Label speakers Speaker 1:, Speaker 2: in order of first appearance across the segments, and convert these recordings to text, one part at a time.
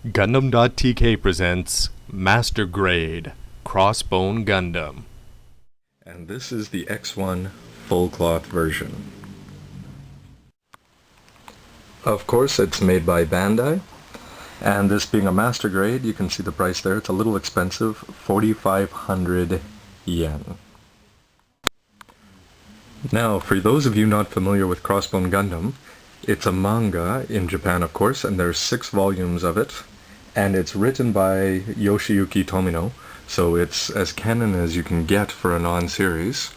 Speaker 1: Gundam.tk presents Master Grade Crossbone Gundam.
Speaker 2: And this is the X1 full cloth version. Of course, it's made by Bandai, and this being a master grade, you can see the price there. It's a little expensive, 4,500 yen. Now, for those of you not familiar with Crossbone Gundam, it's a manga in Japan, of course, and there's 6 volumes of it, and it's written by Yoshiyuki Tomino, so it's as canon as you can get for a non-series.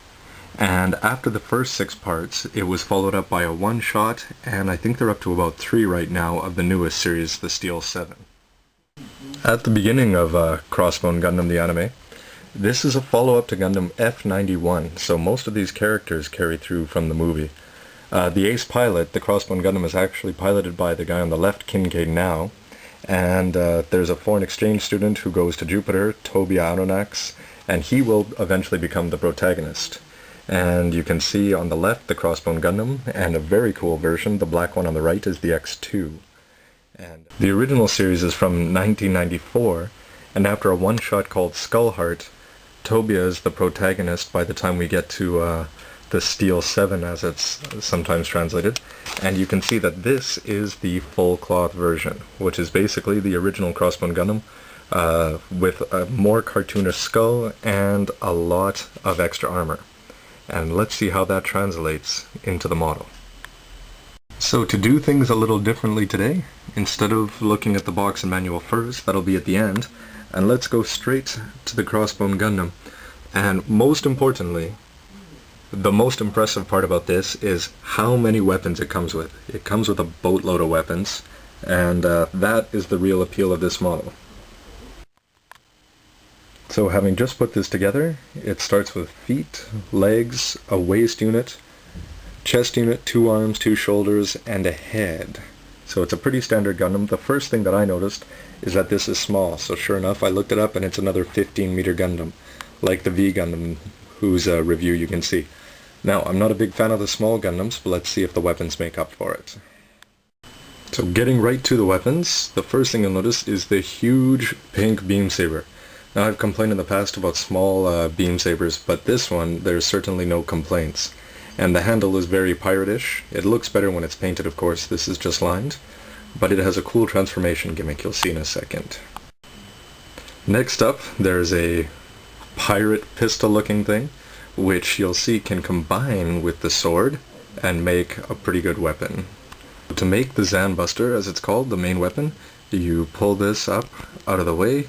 Speaker 2: And after the first 6 parts, it was followed up by a one-shot, and I think they're up to about 3 right now of the newest series, the Steel 7. At the beginning of Crossbone Gundam the anime, this is a follow-up to Gundam F91, so most of these characters carry through from the movie. The ace pilot, the Crossbone Gundam, is actually piloted by the guy on the left, Kincaid now, and there's a foreign exchange student who goes to Jupiter, Toby Aronnax, and he will eventually become the protagonist. And you can see on the left the Crossbone Gundam, and a very cool version, the black one on the right, is the X2. And the original series is from 1994, and after a one-shot called Skullheart, Tobia is the protagonist by the time we get to the Steel 7, as it's sometimes translated. And you can see that this is the full cloth version, which is basically the original Crossbone Gundam with a more cartoonish skull and a lot of extra armor. And let's see how that translates into the model. So to do things a little differently today, instead of looking at the box and manual first, that'll be at the end, and let's go straight to the Crossbone Gundam. And most importantly, the most impressive part about this is how many weapons it comes with. It comes with a boatload of weapons, and that is the real appeal of this model. So having just put this together, it starts with feet, legs, a waist unit, chest unit, 2 arms, 2 shoulders, and a head. So it's a pretty standard Gundam. The first thing that I noticed is that this is small, so sure enough I looked it up and it's another 15-meter Gundam, like the V Gundam, whose review you can see. Now, I'm not a big fan of the small Gundams, but let's see if the weapons make up for it. So getting right to the weapons, the first thing you'll notice is the huge pink beam saber. Now, I've complained in the past about small beam sabers, but this one, there's certainly no complaints. And the handle is very pirate-ish. It looks better when it's painted, of course. This is just lined. But it has a cool transformation gimmick you'll see in a second. Next up, there's a pirate pistol-looking thing, which you'll see can combine with the sword and make a pretty good weapon. To make the Zanbuster, as it's called, the main weapon, you pull this up out of the way,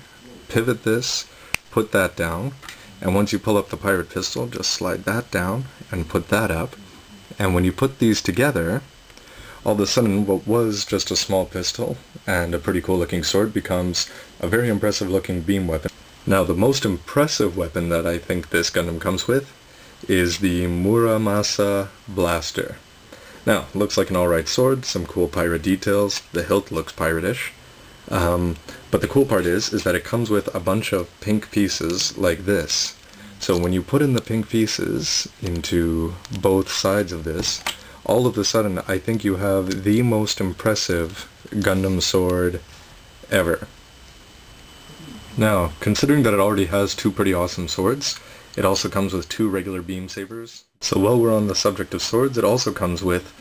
Speaker 2: pivot this, put that down, and once you pull up the pirate pistol, just slide that down and put that up. And when you put these together, all of a sudden what was just a small pistol and a pretty cool looking sword becomes a very impressive looking beam weapon. Now, the most impressive weapon that I think this Gundam comes with is the Muramasa Blaster. Now, looks like an alright sword, some cool pirate details, the hilt looks pirate-ish. But the cool part is that it comes with a bunch of pink pieces like this. So when you put in the pink pieces into both sides of this, all of a sudden I think you have the most impressive Gundam sword ever. Now, considering that it already has 2 pretty awesome swords, it also comes with 2 regular beam sabers. So while we're on the subject of swords, it also comes with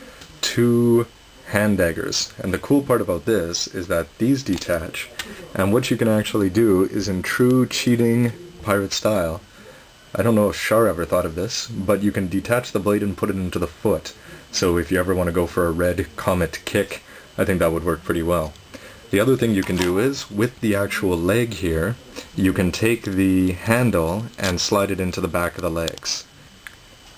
Speaker 2: 2 hand daggers. And the cool part about this is that these detach, and what you can actually do is, in true cheating pirate style, I don't know if Char ever thought of this, but you can detach the blade and put it into the foot. So if you ever want to go for a red comet kick, I think that would work pretty well. The other thing you can do is, with the actual leg here, you can take the handle and slide it into the back of the legs.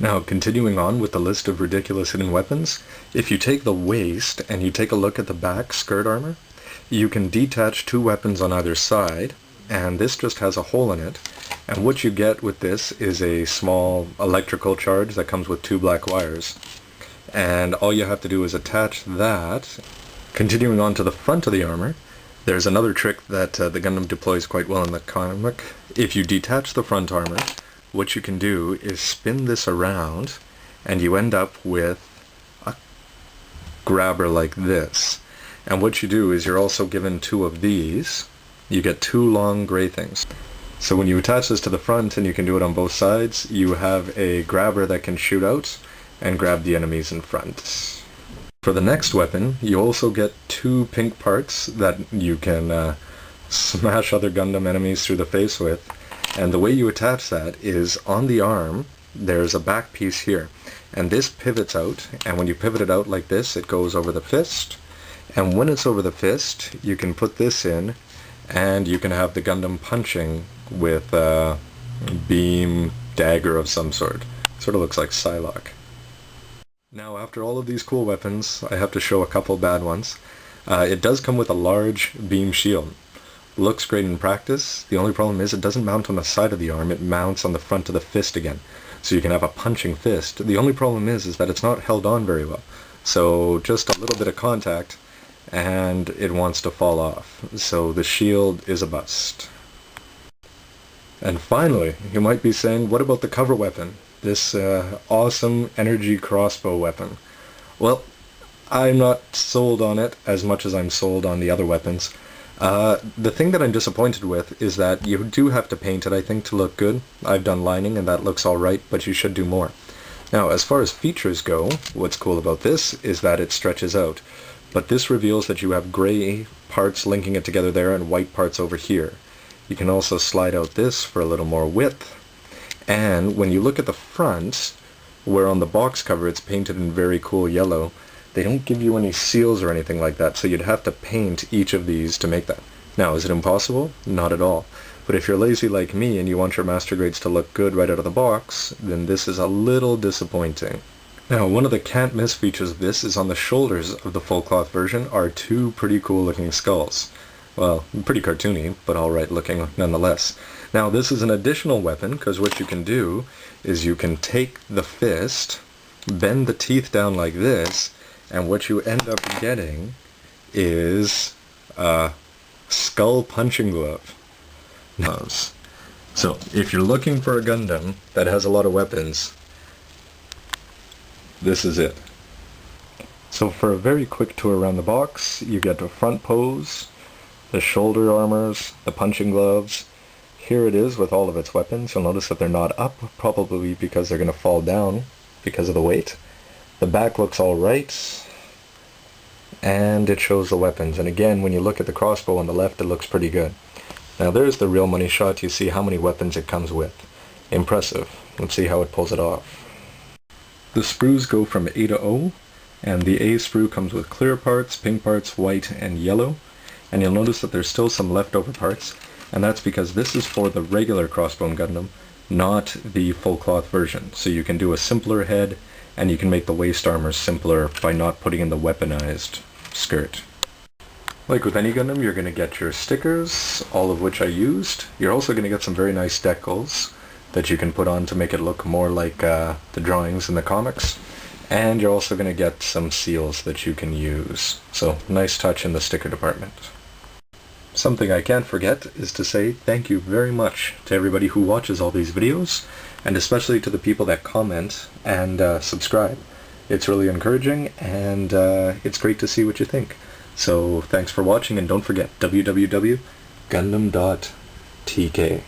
Speaker 2: Now, continuing on with the list of ridiculous hidden weapons, if you take the waist and you take a look at the back skirt armor, you can detach 2 weapons on either side, and this just has a hole in it. And what you get with this is a small electrical charge that comes with 2 black wires. And all you have to do is attach that. Continuing on to the front of the armor, there's another trick that the Gundam deploys quite well in the comic. If you detach the front armor, what you can do is spin this around, and you end up with a grabber like this. And what you do is you're also given 2 of these. You get 2 long gray things. So when you attach this to the front, and you can do it on both sides, you have a grabber that can shoot out and grab the enemies in front. For the next weapon, you also get 2 pink parts that you can smash other Gundam enemies through the face with. And the way you attach that is on the arm, there's a back piece here. And this pivots out, and when you pivot it out like this, it goes over the fist. And when it's over the fist, you can put this in, and you can have the Gundam punching with a beam dagger of some sort. Sort of looks like Psylocke. Now, after all of these cool weapons, I have to show a couple bad ones. It does come with a large beam shield. Looks great in practice. The only problem is it doesn't mount on the side of the arm, it mounts on the front of the fist again. So you can have a punching fist. The only problem is that it's not held on very well. So just a little bit of contact, and it wants to fall off. So the shield is a bust. And finally, you might be saying, what about the cover weapon? This awesome energy crossbow weapon. Well, I'm not sold on it as much as I'm sold on the other weapons. The thing that I'm disappointed with is that you do have to paint it, I think, to look good. I've done lining and that looks alright, but you should do more. Now, as far as features go, what's cool about this is that it stretches out. But this reveals that you have gray parts linking it together there and white parts over here. You can also slide out this for a little more width. And when you look at the front, where on the box cover it's painted in very cool yellow, they don't give you any seals or anything like that, so you'd have to paint each of these to make that. Now, is it impossible? Not at all. But if you're lazy like me and you want your master grades to look good right out of the box, then this is a little disappointing. Now, one of the can't miss features of this is on the shoulders of the full cloth version are 2 pretty cool looking skulls. Well, pretty cartoony, but alright looking nonetheless. Now, this is an additional weapon, because what you can do is you can take the fist, bend the teeth down like this, and what you end up getting is a skull punching glove. So, if you're looking for a Gundam that has a lot of weapons, this is it. So for a very quick tour around the box, you get the front pose, the shoulder armors, the punching gloves. Here it is with all of its weapons. You'll notice that they're not up, probably because they're going to fall down because of the weight. The back looks alright, and it shows the weapons. And again, when you look at the crossbow on the left, it looks pretty good. Now there's the real money shot. You see how many weapons it comes with. Impressive. Let's see how it pulls it off. The sprues go from A to O, and the A sprue comes with clear parts, pink parts, white, and yellow. And you'll notice that there's still some leftover parts, and that's because this is for the regular Crossbone Gundam, not the full cloth version. So you can do a simpler head, and you can make the waist armor simpler by not putting in the weaponized skirt. Like with any Gundam, you're going to get your stickers, all of which I used. You're also going to get some very nice decals that you can put on to make it look more like the drawings in the comics. And you're also going to get some seals that you can use. So, nice touch in the sticker department. Something I can't forget is to say thank you very much to everybody who watches all these videos, and especially to the people that comment and subscribe. It's really encouraging, and it's great to see what you think. So thanks for watching, and don't forget www.gundam.tk.